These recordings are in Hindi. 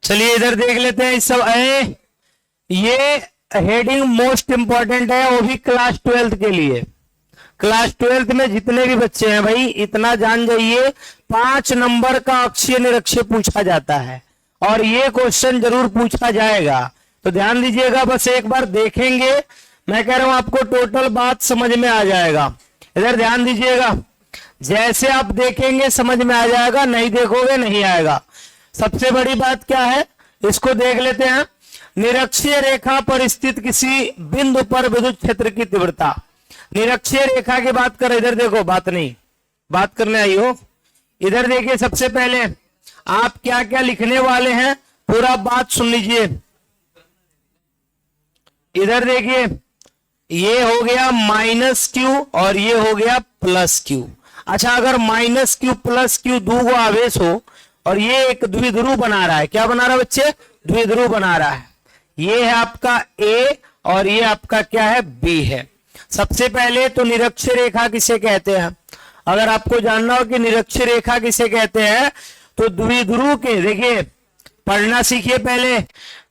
चलिए इधर देख लेते हैं। इस सब ये हेडिंग मोस्ट इंपॉर्टेंट है, वो भी क्लास 12 के लिए। क्लास 12 में जितने भी बच्चे हैं भाई, इतना जान जाइए, 5 नंबर का अक्षीय निरक्षीय पूछा जाता है और ये क्वेश्चन जरूर पूछा जाएगा। तो ध्यान दीजिएगा, बस एक बार देखेंगे, मैं कह रहा हूं आपको टोटल बात समझ में आ जाएगा। इधर ध्यान दीजिएगा, जैसे आप देखेंगे समझ में आ जाएगा, नहीं देखोगे नहीं आएगा। सबसे बड़ी बात क्या है, इसको देख लेते हैं। निरक्षीय रेखा पर स्थित किसी बिंदु पर विद्युत क्षेत्र की तीव्रता। निरक्षीय रेखा की बात कर, इधर देखो, बात नहीं, बात करने आई हो। इधर देखिए, सबसे पहले आप क्या क्या लिखने वाले हैं, पूरा बात सुन लीजिए। इधर देखिए, ये हो गया माइनस क्यू और ये हो गया प्लस क्यू। अच्छा, अगर माइनस क्यू प्लस क्यू दो गो आवेश हो और ये एक द्विध्रुव बना रहा है, क्या बना रहा है बच्चे? द्विध्रुव बना रहा है। ये है आपका ए और ये आपका क्या है? बी है। सबसे पहले तो निरक्षीय रेखा किसे कहते हैं? अगर आपको जानना हो कि निरक्षीय रेखा किसे कहते हैं, तो द्विध्रुव के, देखिए पढ़ना सीखिए पहले।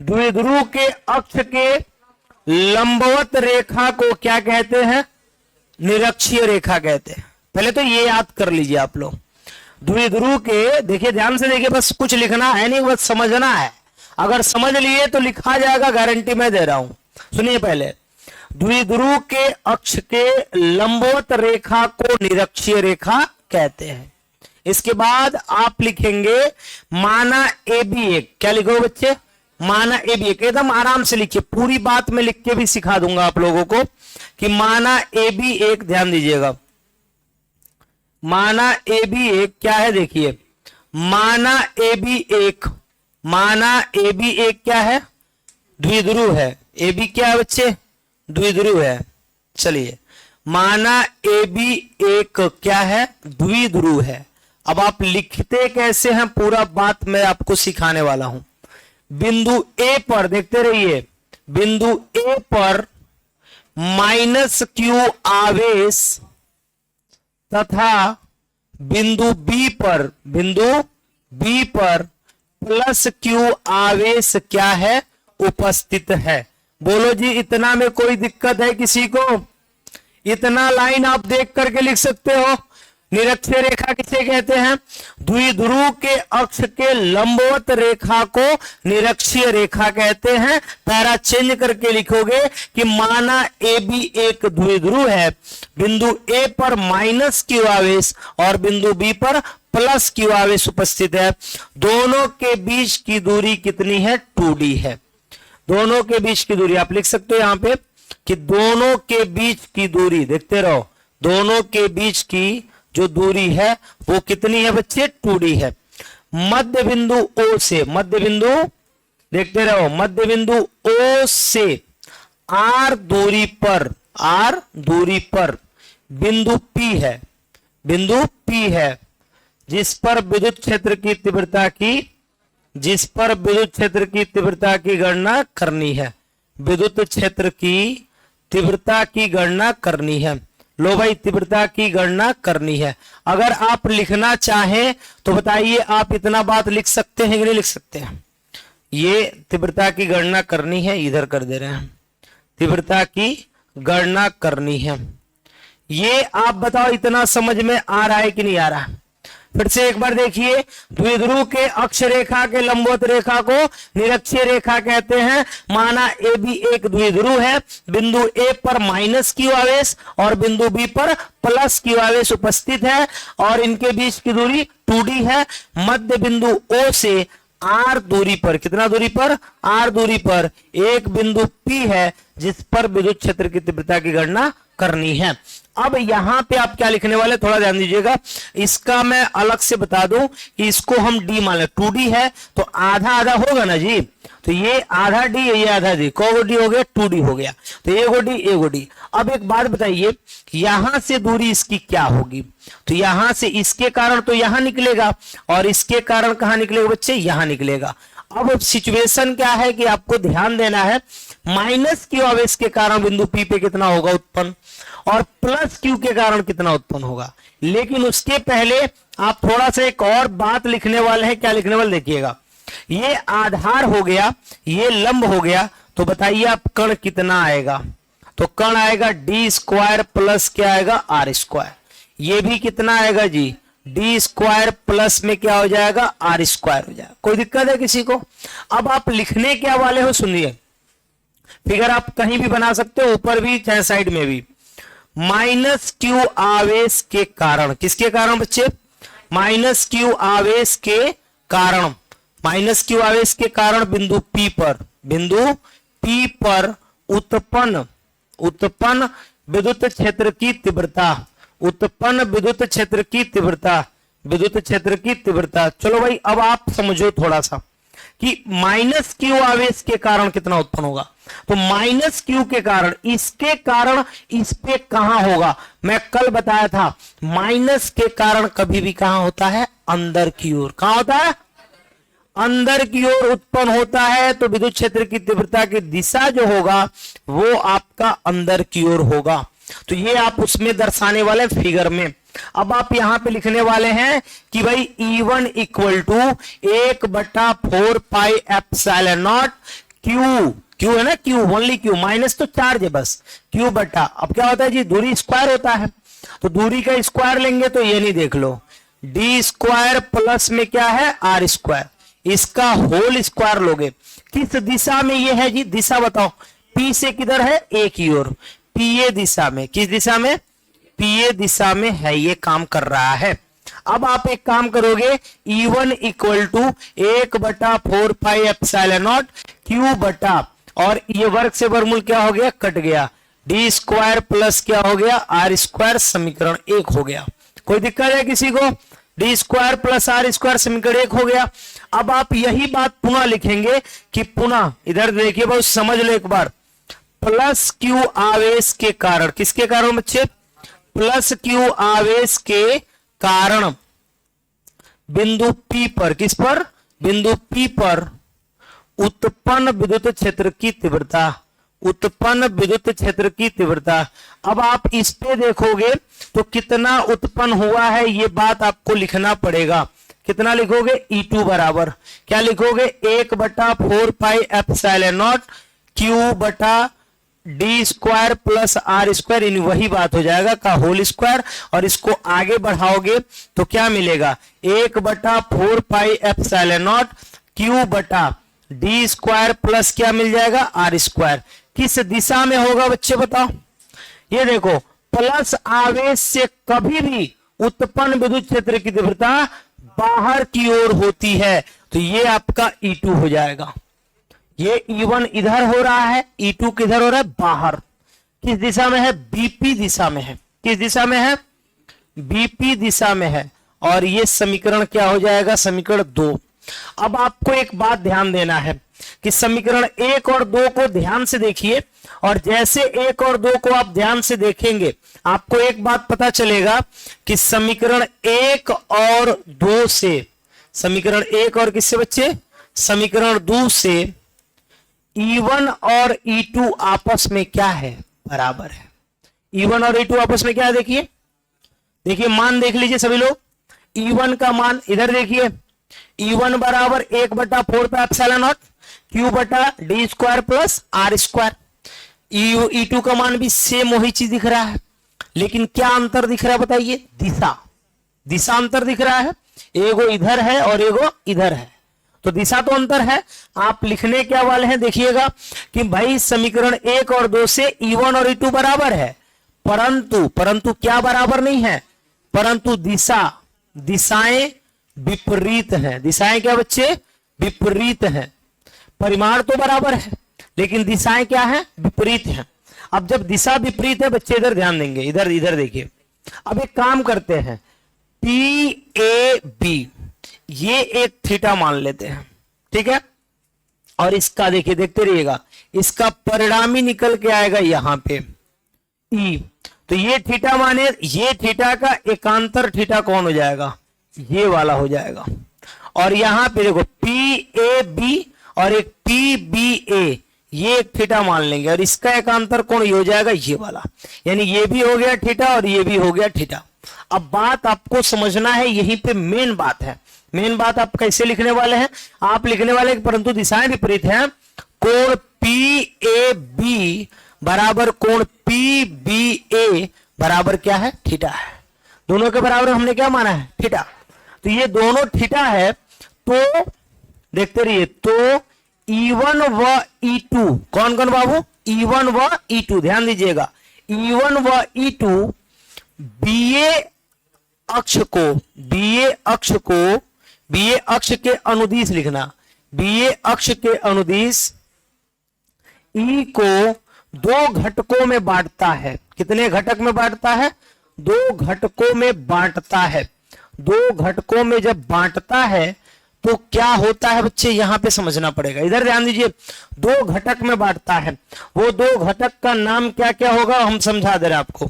द्विध्रुव के अक्ष के लंबवत रेखा को क्या कहते हैं? निरक्षीय रेखा कहते हैं। पहले तो ये याद कर लीजिए आप लोग। द्विध्रुव के, देखिए ध्यान से देखिए, बस कुछ लिखना है नहीं, बस समझना है। अगर समझ लिए तो लिखा जाएगा, गारंटी मैं दे रहा हूं। सुनिए पहले, द्विध्रुव के अक्ष के लंबवत रेखा को निरक्षीय रेखा कहते हैं। इसके बाद आप लिखेंगे माना ए बी एक। क्या लिखोगे बच्चे? माना ए बी एक। एकदम आराम से लिखिए, पूरी बात में लिख के भी सिखा दूंगा आप लोगों को कि माना ए बी एक। ध्यान दीजिएगा, माना ए बी एक क्या है? देखिए, माना ए बी एक, माना ए बी एक क्या है? द्विध्रुव है। ए बी क्या है बच्चे? द्विध्रुव है। चलिए, माना ए बी एक क्या है? द्विध्रुव है। अब आप लिखते कैसे हैं, पूरा बात मैं आपको सिखाने वाला हूं। बिंदु ए पर देखते रहिए, बिंदु ए पर माइनस क्यू आवेश तथा बिंदु बी पर, बिंदु बी पर प्लस क्यू आवेश क्या है? उपस्थित है। बोलो जी, इतना में कोई दिक्कत है किसी को? इतना लाइन आप देख करके लिख सकते हो। निरक्षीय रेखा किसे कहते हैं? द्विध्रुव के अक्ष के लंबवत रेखा को निरक्षीय रेखा कहते हैं। पैरा चेंज करके लिखोगे कि माना ए बी एक द्विध्रुव है, बिंदु ए पर माइनस क्यू आवेश और बिंदु बी पर प्लस क्यू आवेश उपस्थित है। दोनों के बीच की दूरी कितनी है? 2d है। दोनों के बीच की दूरी आप लिख सकते हो यहां पे कि दोनों के बीच की दूरी, देखते रहो, दोनों के बीच की जो दूरी है वो कितनी है बच्चे? 2d है। मध्य बिंदु O से, मध्य बिंदु, देखते रहो, मध्य बिंदु O से r दूरी पर, r दूरी पर बिंदु P है, बिंदु P है, जिस पर विद्युत क्षेत्र की तीव्रता की, जिस पर विद्युत क्षेत्र की तीव्रता की गणना करनी है। विद्युत क्षेत्र की तीव्रता की गणना करनी है। लो भाई, तीव्रता की गणना करनी है। अगर आप लिखना चाहें तो बताइए, आप इतना बात लिख सकते हैं कि नहीं लिख सकते हैं? ये तीव्रता की गणना करनी है, इधर कर दे रहे हैं, तीव्रता की गणना करनी है। ये आप बताओ, इतना समझ में आ रहा है कि नहीं आ रहा? फिर से एक बार देखिए, द्विध्रुव के अक्ष रेखा के लंबवत रेखा को निरक्षीय रेखा कहते हैं। माना ए बी एक द्विध्रुव है, बिंदु ए पर माइनस क्यू आवेश और बिंदु बी पर प्लस क्यू आवेश उपस्थित है और इनके बीच की दूरी 2d है। मध्य बिंदु O से r दूरी पर, कितना दूरी पर? r दूरी पर एक बिंदु P है, जिस पर विद्युत क्षेत्र की तीव्रता की गणना करनी है। अब यहां पे आप क्या लिखने वाले, थोड़ा ध्यान दीजिएगा। इसका मैं अलग से बता दूं कि इसको हम d मान ले, 2d है तो आधा आधा होगा ना जी, तो ये आधा d, ये आधा d, को d हो गया? 2d हो गया। तो ए गो d। अब एक बात बताइए, यहां से दूरी इसकी क्या होगी? तो यहां से इसके कारण तो यहां निकलेगा और इसके कारण कहां निकलेगा बच्चे? यहां निकलेगा। अब सिचुएशन क्या है कि आपको ध्यान देना है, माइनस क्यू आवेश के कारण बिंदु P पे कितना होगा उत्पन्न और प्लस क्यू के कारण कितना उत्पन्न होगा। लेकिन उसके पहले आप थोड़ा सा एक और बात लिखने वाले हैं। क्या लिखने वाले? देखिएगा, ये आधार हो गया, ये लंब हो गया, तो बताइए आप कण कितना आएगा? तो कण आएगा डी स्क्वायर प्लस क्या आएगा? R square. ये भी कितना आएगा जी? डी स्क्वायर प्लस में क्या हो जाएगा? आर स्क्वायर हो जाएगा। कोई दिक्कत है किसी को? अब आप लिखने क्या वाले हो, सुनिए, फिगर आप कहीं भी बना सकते हो, ऊपर भी चाहे साइड में भी। माइनस क्यू आवेश के कारण, किसके कारण बच्चे? माइनस क्यू आवेश के कारण, माइनस क्यू आवेश के कारण बिंदु P पर, बिंदु P पर उत्पन्न विद्युत क्षेत्र की तीव्रता, उत्पन्न विद्युत क्षेत्र की तीव्रता, विद्युत क्षेत्र की तीव्रता। चलो भाई अब आप समझो थोड़ा सा कि माइनस क्यू आवेश के कारण कितना उत्पन्न होगा। तो माइनस क्यू के कारण, इसके कारण इस पे कहां होगा? मैं कल बताया था, माइनस के कारण कभी भी कहां होता है? अंदर की ओर। कहां होता है? अंदर की ओर उत्पन्न होता है। तो विद्युत क्षेत्र की तीव्रता की दिशा जो होगा वो आपका अंदर की ओर होगा। तो ये आप उसमें दर्शाने वाले फिगर में। अब आप यहां पे लिखने वाले हैं कि भाई E1 equal to 1/4 pi epsilon not q, q है ना, क्यू ओनली क्यू, माइनस तो चार्ज है बस, क्यू बटा, अब क्या होता है जी? दूरी स्क्वायर होता है, तो दूरी का स्क्वायर लेंगे तो ये नहीं, देख लो, डी स्क्वायर प्लस में क्या है? आर स्क्वायर, इसका होल स्क्वायर लोगे। किस दिशा में ये है जी? दिशा बताओ। पी से किधर है? ए की ओर, पीए दिशा में। किस दिशा में? पीए दिशा में है, ये काम कर रहा है। अब आप एक काम करोगे, E1 equal to 1/4 pi epsilon not q बटा, और ये वर्ग से वर्गमूल क्या हो गया? कट गया, डी स्क्वायर प्लस क्या हो गया? आर स्क्वायर, समीकरण 1 हो गया। कोई दिक्कत है किसी को? D square plus are square समीकरण 1 हो गया। अब आप यही बात पुनः लिखेंगे कि पुनः, इधर देखिए बहुत समझ लो एक बार, प्लस क्यू आवेश के कारण, किसके कारण बच्चे? प्लस क्यू आवेश के कारण बिंदु P पर, किस पर? बिंदु P पर उत्पन्न विद्युत क्षेत्र की तीव्रता, उत्पन्न विद्युत क्षेत्र की तीव्रता। अब आप इस पे देखोगे तो कितना उत्पन्न हुआ है ये बात आपको लिखना पड़ेगा। कितना लिखोगे? E2 बराबर क्या लिखोगे? 1/4 पाई एप्सिलॉन नॉट क्यू बटा D square plus are square, इन वही बात हो जाएगा का होल स्क्वायर, और इसको आगे बढ़ाओगे तो क्या मिलेगा? 1/4 पाई एप्सिलॉन नॉट क्यू बटा डी स्क्वायर प्लस क्या मिल जाएगा? R square. किस दिशा में होगा बच्चे बताओ? ये देखो, प्लस आवेश से कभी भी उत्पन्न विद्युत क्षेत्र की तीव्रता बाहर की ओर होती है, तो ये आपका E2 हो जाएगा। ये E1 इधर हो रहा है, E2 किधर हो रहा है? बाहर। किस दिशा में है? BP दिशा में है। किस दिशा में है? BP दिशा में है। और ये समीकरण क्या हो जाएगा? समीकरण 2। अब आपको एक बात ध्यान देना है कि समीकरण 1 और 2 को ध्यान से देखिए, और जैसे 1 और 2 को आप ध्यान से देखेंगे आपको एक बात पता चलेगा कि समीकरण 1 और 2 से, समीकरण 1 और किससे बच्चे? समीकरण 2 से E1 और E2 आपस में क्या है? बराबर है। E1 और E2 आपस में क्या है? देखिए, देखिए मान देख लीजिए सभी लोग। E1 का मान इधर देखिए, E1 बराबर 1/4 पे एप्सिलॉन नॉट क्यू बटा D square plus are square. E2 का मान भी सेम वही चीज दिख रहा है, लेकिन क्या अंतर दिख रहा है बताइए? दिशा, दिशा अंतर दिख रहा है। एगो इधर है और एगो इधर है, तो दिशा तो अंतर है। आप लिखने क्या वाले हैं देखिएगा कि भाई समीकरण 1 और 2 से E1 और E2 बराबर है, परंतु क्या बराबर नहीं है? परंतु दिशाएं विपरीत हैं। दिशाएं क्या बच्चे? विपरीत हैं। परिमाण तो बराबर है लेकिन दिशाएं क्या है? विपरीत हैं। अब जब दिशा विपरीत है बच्चे, इधर ध्यान देंगे, इधर देखिए। अब एक काम करते हैं, PAB ये एक थीटा मान लेते हैं, ठीक है, और इसका देखिए, देखते रहिएगा, इसका परिणामी निकल के आएगा यहां पे E। तो ये थीटा माने, ये थीटा का एकांतर थीटा कौन हो जाएगा? ये वाला हो जाएगा। और यहां पे देखो PAB और एक PBA, ये एक थीटा मान लेंगे, और इसका एकांतर कोण ये हो जाएगा ये वाला, यानी ये भी हो गया थीटा और ये भी हो गया थीटा। अब बात आपको समझना है, यहीं पे मेन बात है। मेन बात आप कैसे लिखने वाले हैं, आप लिखने वाले हैं परंतु दिशाएं विपरीत हैं। कोण PAB बराबर कोण PBA बराबर क्या है, थीटा है। दोनों के बराबर हमने क्या माना है, थीटा। तो ये दोनों थीटा है, तो देखते रहिए। तो E1 व E2 कौन कौन बाबू, E1 व E2, ध्यान दीजिएगा। E1 व E2 BA अक्ष के अनुदिश लिखना। BA अक्ष के अनुदिश E को दो घटकों में बांटता है। कितने घटक में बांटता है, दो घटकों में बांटता है। दो घटकों में जब बांटता है तो क्या होता है बच्चे, यहां पे समझना पड़ेगा। इधर ध्यान दीजिए, दो घटक में बांटता है। वो दो घटक का नाम क्या क्या होगा हम समझा दे रहे हैं आपको।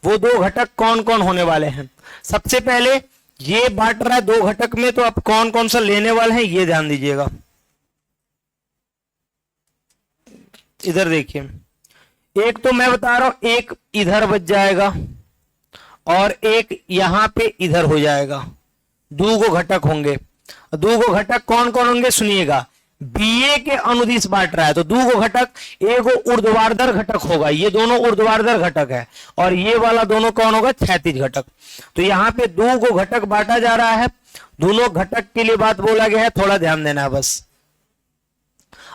वो दो घटक कौन कौन होने वाले हैं। सबसे पहले ये बांट रहा है दो घटक में, तो आप कौन कौन सा लेने वाले हैं ये ध्यान दीजिएगा। इधर देखिए, एक तो मैं बता रहा हूं, एक इधर बच जाएगा और एक यहां पे इधर हो जाएगा। दो गो घटक होंगे। दो गो घटक कौन कौन होंगे सुनिएगा। BA के अनुदिश बांट रहा है तो दो गो घटक, एक ऊर्ध्वाधर घटक होगा, ये दोनों ऊर्ध्वाधर घटक है, और ये वाला दोनों कौन होगा, क्षैतिज घटक। तो यहाँ पे दो गो घटक बांटा जा रहा है। दोनों घटक के लिए बात बोला गया है, थोड़ा ध्यान देना है बस।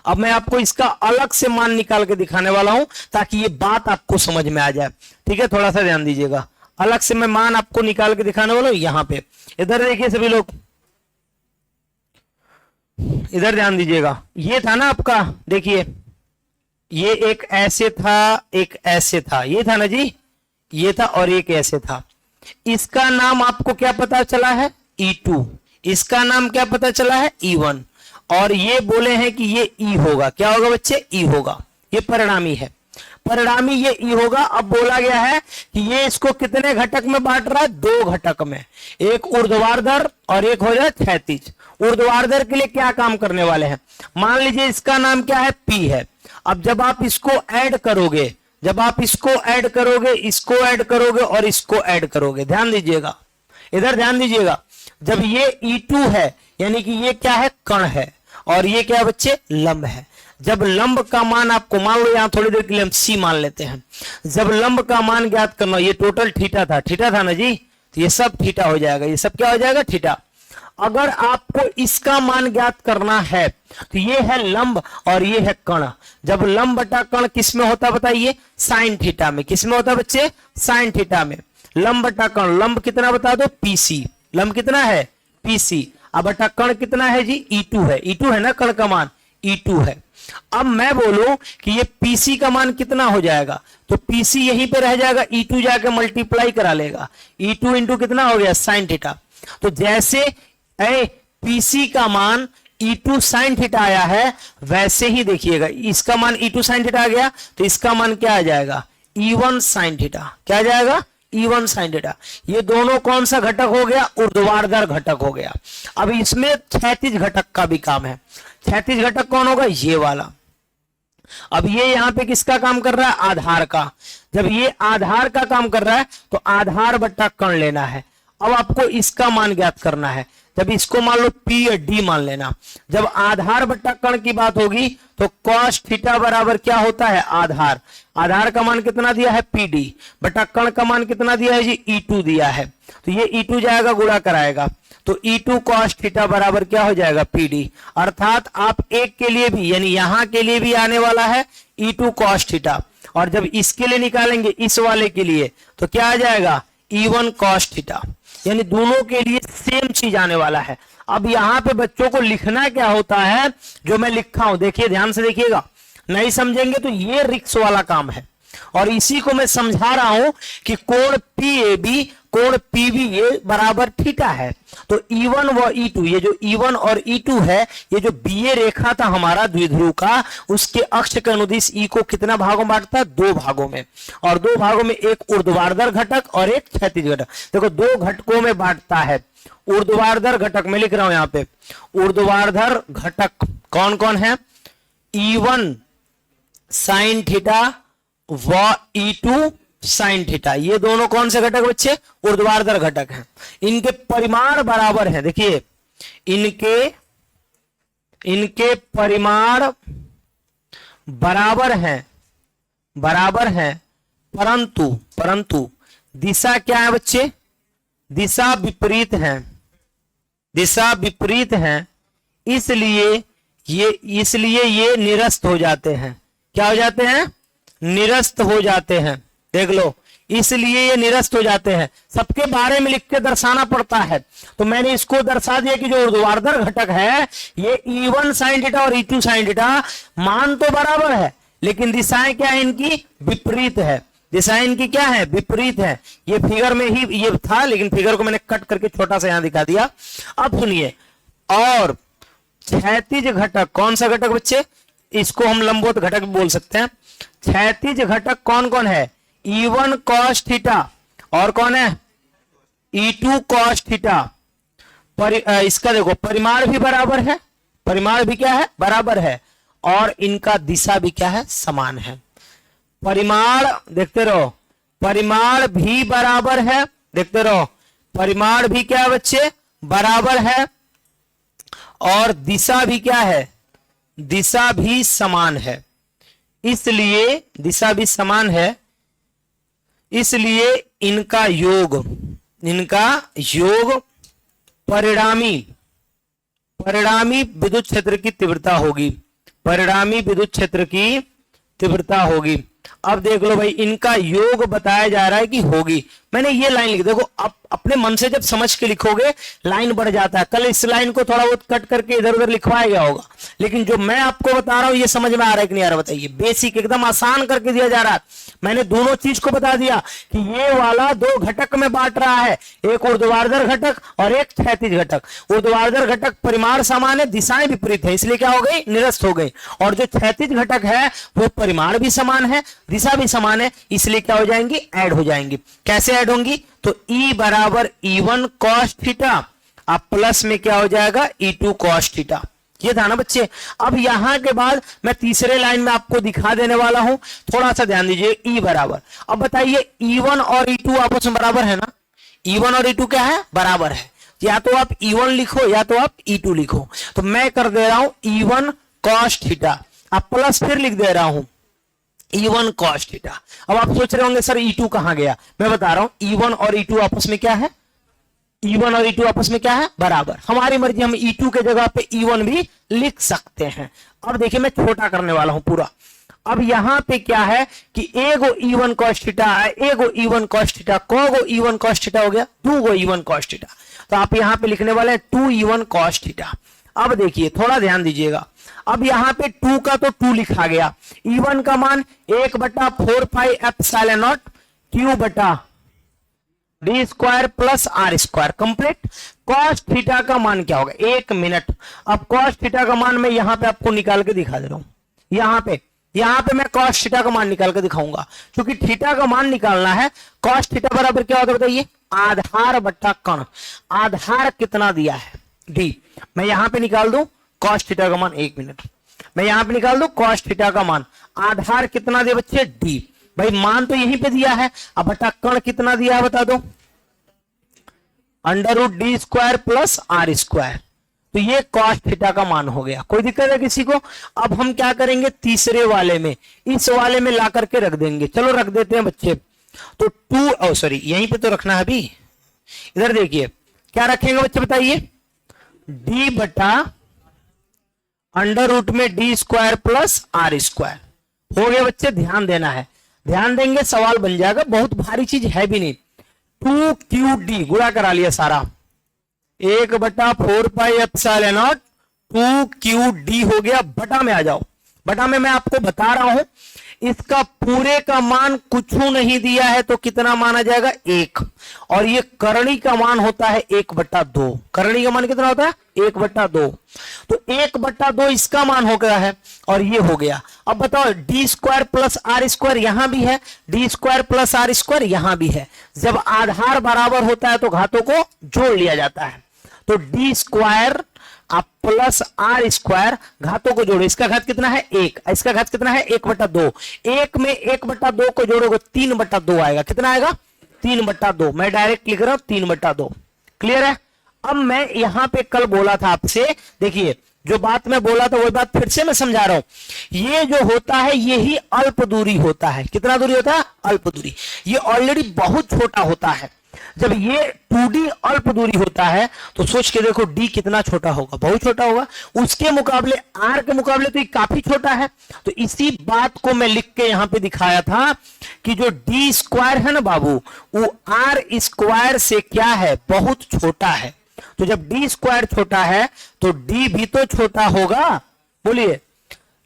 अब मैं आपको इसका अलग से मान निकाल के दिखाने वाला हूं ताकि ये बात आपको समझ में आ जाए, ठीक है। थोड़ा सा ध्यान दीजिएगा, अलग से मैं मान आपको निकाल के दिखाने वाला हूं। यहां पे इधर देखिए सभी लोग, इधर ध्यान दीजिएगा। ये था ना आपका, देखिए ये एक ऐसे था, एक ऐसे था, ये था ना जी, ये था, और एक ऐसे था। इसका नाम आपको क्या पता चला है, E2। इसका नाम क्या पता चला है, E1। और ये बोले हैं कि ये E होगा। क्या होगा बच्चे, E होगा। ये परिणामी है, परिणामी ये E होगा। अब बोला गया है कि ये इसको कितने घटक में बांट रहा है, दो घटक में। एक ऊर्ध्वाधर और एक हो जाए क्षैतिज। ऊर्ध्वाधर के लिए क्या काम करने वाले हैं, मान लीजिए इसका नाम क्या है, P है। अब जब आप इसको ऐड करोगे, जब आप इसको ऐड करोगे, इसको ऐड करोगे और इसको ऐड करोगे, ध्यान दीजिएगा, इधर ध्यान दीजिएगा। जब ये E2 है यानी कि ये क्या है, कण है, और ये क्या बच्चे, लंब है। जब लंब का मान आपको, मान लो यहां थोड़ी देर के लिए हम C मान लेते हैं। जब लंब का मान ज्ञात करना, ये टोटल थीटा था, थीटा था ना जी, तो ये सब थीटा हो जाएगा। ये सब क्या हो जाएगा, थीटा। अगर आपको इसका मान ज्ञात करना है तो ये है लंब और ये है कण। जब लंब बटा कण किस में होता बताइए, साइन थीटा में। किस में होता बच्चे, साइन थीटा में। लंब बटा कण, लंब कितना बता दो, PC। लंब कितना है, PC। अब बटा कण कितना है जी, E2 है। E2 है ना कण का मान, E2 है। अब मैं बोलूं कि ये PC का मान कितना हो जाएगा, तो PC यहीं पे रह जाएगा, E2 जाके मल्टीप्लाई करा लेगा। E2 इंटू कितना हो गया, साइन थीटा। तो जैसे PC का मान E2 साइन थीटा आया है, वैसे ही देखिएगा इसका मान E2 साइन थीटा आ गया, तो इसका मान क्या आ जाएगा, E1 साइन थीटा। क्या आ जाएगा, E1 साइन थीटा। ये दोनों कौन सा घटक हो गया, ऊर्ध्वाधर घटक हो गया। अब इसमें क्षैतिज घटक का भी काम है। क्षैतिज घटक कौन होगा, ये वाला। अब ये यहां पे किसका काम कर रहा है, आधार का। जब ये आधार का काम कर रहा है तो आधार बट्टा कण लेना है। अब आपको इसका मान ज्ञात करना है। जब इसको मान लो P या D मान लेना। जब आधार बट्टा कण की बात होगी तो cos थीटा बराबर क्या होता है, आधार। आधार का मान कितना दिया है, PD बटा कण का मान कितना दिया है जी, E2 दिया है। तो ये E2 जाएगा, गुणा कराएगा, तो E2 cos थीटा बराबर क्या हो जाएगा, PD। अर्थात आप एक के लिए भी, यानी यहां के लिए भी आने वाला है E2 cos थीटा, और जब इसके लिए निकालेंगे इस वाले के लिए तो क्या आ जाएगा, E1 cos थीटा। यानी दोनों के लिए सेम चीज आने वाला है। अब यहां पे बच्चों को लिखना क्या होता है, जो मैं लिखा हूं, देखिए ध्यान से देखिएगा, नहीं समझेंगे तो ये रिक्स वाला काम है। और इसी को मैं समझा रहा हूं कि कोण PAB कोण PBA बराबर थीटा है। तो E1 व E2, ये जो E1 और E2 है, ये जो BA रेखा था हमारा द्विध्रुव का, उसके अक्ष के अनुदिश E को कितना भागों में बांटता है, दो भागों में। और दो भागों में एक ऊर्ध्वाधर घटक और एक क्षैतिज घटक। देखो दो घटकों में बांटता है। ऊर्ध्वाधर घटक मैं लिख रहा हूं यहां पे, ऊर्ध्वाधर घटक कौन कौन है, E1 साइन थीटा व E2 साइन थीटा। ये दोनों कौन से घटक बच्चे? ऊर्ध्वाधर घटक हैं। इनके परिमाण बराबर है। देखिए इनके परिमाण बराबर हैं परंतु दिशा क्या है बच्चे? दिशा विपरीत है। इसलिए ये निरस्त हो जाते हैं। क्या हो जाते हैं? निरस्त हो जाते हैं। देख लो, इसलिए ये निरस्त हो जाते हैं। सबके बारे में लिख के दर्शाना पड़ता है, तो मैंने इसको दर्शा दिया कि जो ऊर्ध्वाधर घटक है ये E1 sin थीटा और E2 sin थीटा मान तो बराबर है, लेकिन दिशाएं क्या है इनकी? विपरीत है। दिशाएं इनकी क्या है? विपरीत है। ये फिगर में ही ये था, लेकिन फिगर को मैंने कट करके छोटा सा यहां दिखा दिया। अब सुनिए, और क्षैतिज घटक, कौन सा घटक बच्चे? इसको हम लंबवत घटक बोल सकते हैं। क्षैतिज घटक कौन कौन है? E1 cos थीटा और कौन है? E2 cos theta. इसका देखो परिमाण भी बराबर है, परिमाण भी क्या है? बराबर है, और इनका दिशा भी क्या है? समान है। परिमाण देखते रहो, परिमाण भी बराबर है। देखते रहो, परिमाण भी क्या है बच्चे? बराबर है, और दिशा भी क्या है? दिशा भी समान है। इसलिए दिशा भी समान है, इसलिए इनका योग परिणामी विद्युत क्षेत्र की तीव्रता होगी। परिणामी विद्युत क्षेत्र की तीव्रता होगी। अब देख लो भाई, इनका योग बताया जा रहा है कि होगी। मैंने ये लाइन लिख, देखो आप अपने मन से जब समझ के लिखोगे लाइन बढ़ जाता है। कल इस लाइन को थोड़ा बहुत कट करके इधर उधर लिखवाया गया होगा, लेकिन जो मैं आपको बता रहा हूं ये समझ में आ रहा है कि नहीं आ रहा? बताइए। बेसिक एकदम आसान करके दिया जा रहा है। मैंने दोनों चीज को बता दिया कि ये वाला दो घटक में बांट रहा है, एक ऊर्ध्वाधर घटक और एक क्षैतिज घटक। ऊर्ध्वाधर घटक परिमाण समान है, दिशाएं विपरीत है, इसलिए क्या हो गई? निरस्त हो गई। और जो क्षैतिज घटक है वो परिमाण भी समान है, दिशा भी समान है, इसलिए क्या हो जाएंगी? ऐड हो जाएंगी। कैसे ऐड होंगी? तो E बराबर E1 cos थीटा, अब प्लस में क्या हो जाएगा? E2 cos theta. ये था ना बच्चे। अब यहां के बाद मैं तीसरे लाइन में आपको दिखा देने वाला हूं, थोड़ा सा ध्यान दीजिए। E बराबर, अब बताइए E1 और E2 आपस में बराबर है ना? E1 और E2 क्या है? बराबर है। या तो आप E1 लिखो या तो आप E2 लिखो। तो मैं कर दे रहा हूं E1 cos थीटा, अब प्लस फिर लिख दे रहा हूं E1 cos थीटा। अब आप सोच रहे होंगे सर E2 कहां गया? मैं बता रहा हूं E1 और E2 आपस में क्या है? E1 और E2 आपस में क्या है? बराबर। हमारी मर्जी, हम E2 के जगह पे E1 भी लिख सकते हैं। अब देखिए मैं छोटा करने वाला हूं पूरा। अब यहां पे क्या है कि एगो E1 cos थीटा है, एगो E1 cos थीटा। कोगो E1 cos थीटा हो गया? 2 गो E1 cos थीटा। तो आप यहां पे लिखने वाले हैं 2 E1 cos थीटा। अब देखिए थोड़ा ध्यान दीजिएगा, अब यहां पे 2 का तो 2 लिखा गया, E1 का मान 1/4 पाई एप्सिलॉन नॉट Q बटा D square plus R square complete. cos theta का मान क्या होगा? 1 मिनट। अब cos थीटा का मान मैं यहां पे आपको निकाल के दिखा दे रहा हूं। यहां पे मैं cos थीटा का मान निकाल के दिखाऊंगा, क्योंकि थीटा का मान निकालना है। cos थीटा बराबर क्या होता है बताइए? आधार बट्टा कण। आधार कितना दिया है? D। मैं यहां पे निकाल दूं cos थीटा का मान, 1 मिनट। मैं यहां पे निकाल दूं cos थीटा का मान। आधार कितना दिया बच्चे? D। भाई मान तो यहीं पे दिया है, अब बटा कण कितना दिया है बता दो? √D square plus R square. तो ये cos थीटा का मान हो गया। कोई दिक्कत है किसी को? अब हम क्या करेंगे? तीसरे वाले में, इस वाले में ला करके रख देंगे। चलो रख देते हैं बच्चे। तो 2 सॉरी यहीं पे तो रखना है अभी। इधर देखिए क्या रखेंगे बच्चे बताइए? D बटा √ में D square plus R square. हो गया बच्चे, ध्यान देना है, ध्यान देंगे सवाल बन जाएगा। बहुत भारी चीज है भी नहीं। 2QD गुणा करा लिया सारा, 1/4 पाई एप्सिलॉन नॉट 2QD हो गया। बटा में आ जाओ। बटा में मैं आपको बता रहा हूं, इसका पूरे का मान कुछ नहीं दिया है तो कितना माना जाएगा? 1। और ये करणी का मान होता है 1/2। करणी का मान कितना होता है? 1/2। तो 1/2 इसका मान हो गया है, और ये हो गया। अब बताओ D square plus R square यहां भी है, D square plus R square यहां भी है। जब आधार बराबर होता है तो घातों को जोड़ लिया जाता है। तो D स्क्वायर आप प्लस आर स्क्वायर, घातों को जोड़ो, इसका घात कितना है 1, इसका घात कितना है 1/2, 1 में 1/2 को जोड़ोगे 3/2 आएगा, कितना आएगा 3/2, मैं डायरेक्ट लिख रहा हूं 3/2। क्लियर है। अब मैं यहां पे कल बोला था आपसे, देखिए जो बात मैं बोला था वही बात फिर से मैं समझा रहा हूं। ये जो होता है यही अल्प दूरी होता है। कितना दूरी होता है? अल्प दूरी। ये ऑलरेडी बहुत छोटा होता है। जब ये 2D अल्प दूरी होता है तो सोच के देखो d कितना छोटा होगा, बहुत छोटा होगा। उसके मुकाबले r के मुकाबले तो ये काफी छोटा है। तो इसी बात को मैं लिख के यहां पे दिखाया था कि जो d स्क्वायर है ना बाबू, वो r स्क्वायर से क्या है, बहुत छोटा है। तो जब d स्क्वायर छोटा है तो d भी तो छोटा होगा। बोलिए,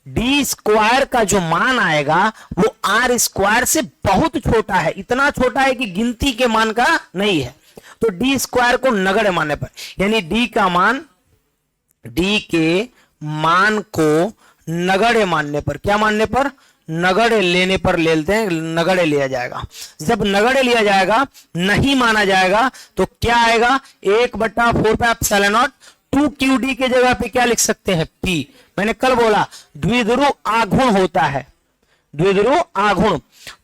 डी स्क्वायर का जो मान आएगा वो आर स्क्वायर से बहुत छोटा है, इतना छोटा है कि गिनती के मान का नहीं है। तो डी स्क्वायर को नगण्य मानने पर, यानी डी का मान, डी के मान को नगण्य मानने पर, क्या मानने पर? नगण्य लेने पर ले लेते हैं, नगण्य लिया जाएगा। जब नगण्य लिया जाएगा, नहीं माना जाएगा, तो क्या आएगा 1/4πε0। 2qd के जगह पे क्या लिख सकते हैं? p। मैंने कल बोला द्विध्रुव आघूर्ण होता है, द्विध्रुव आघूर्ण।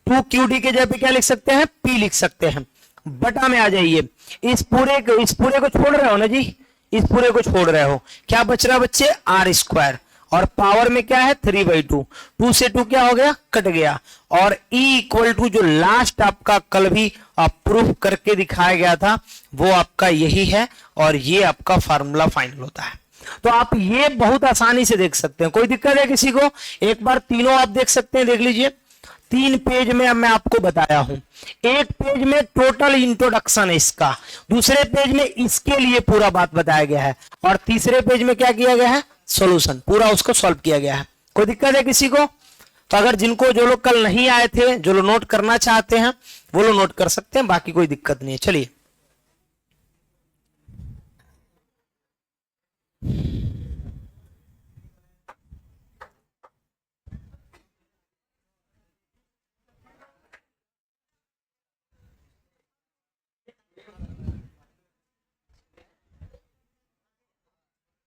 2qd के जगह पे क्या लिख सकते हैं? p लिख सकते हैं। बटा में आ जाइए, इस पूरे को छोड़ रहे हो ना जी, इस पूरे को छोड़ रहे हो, क्या बच रहा बच्चे? Are square. और पावर में क्या है? 3/2। 2 से 2 क्या हो गया? कट गया। और E इक्वल टू जो लास्ट आपका कल भी प्रूफ करके दिखाया गया था वो आपका यही है, और ये आपका फार्मूला फाइनल होता है। तो आप ये बहुत आसानी से देख सकते हैं। कोई दिक्कत है किसी को? एक बार तीनों आप देख सकते हैं, देख लीजिए। 3 पेज में अब मैं आपको बताया हूं। एक पेज में टोटल इंट्रोडक्शन है इसका, दूसरे पेज में इसके लिए पूरा बात बताया गया है, और तीसरे पेज में क्या किया गया है? सॉल्यूशन, पूरा उसको सॉल्व किया गया है। कोई दिक्कत है किसी को? तो अगर जिनको, जो लोग कल नहीं आए थे, जो लोग नोट करना चाहते हैं वो लोग नोट कर सकते हैं, बाकी कोई दिक्कत नहीं है। चलिए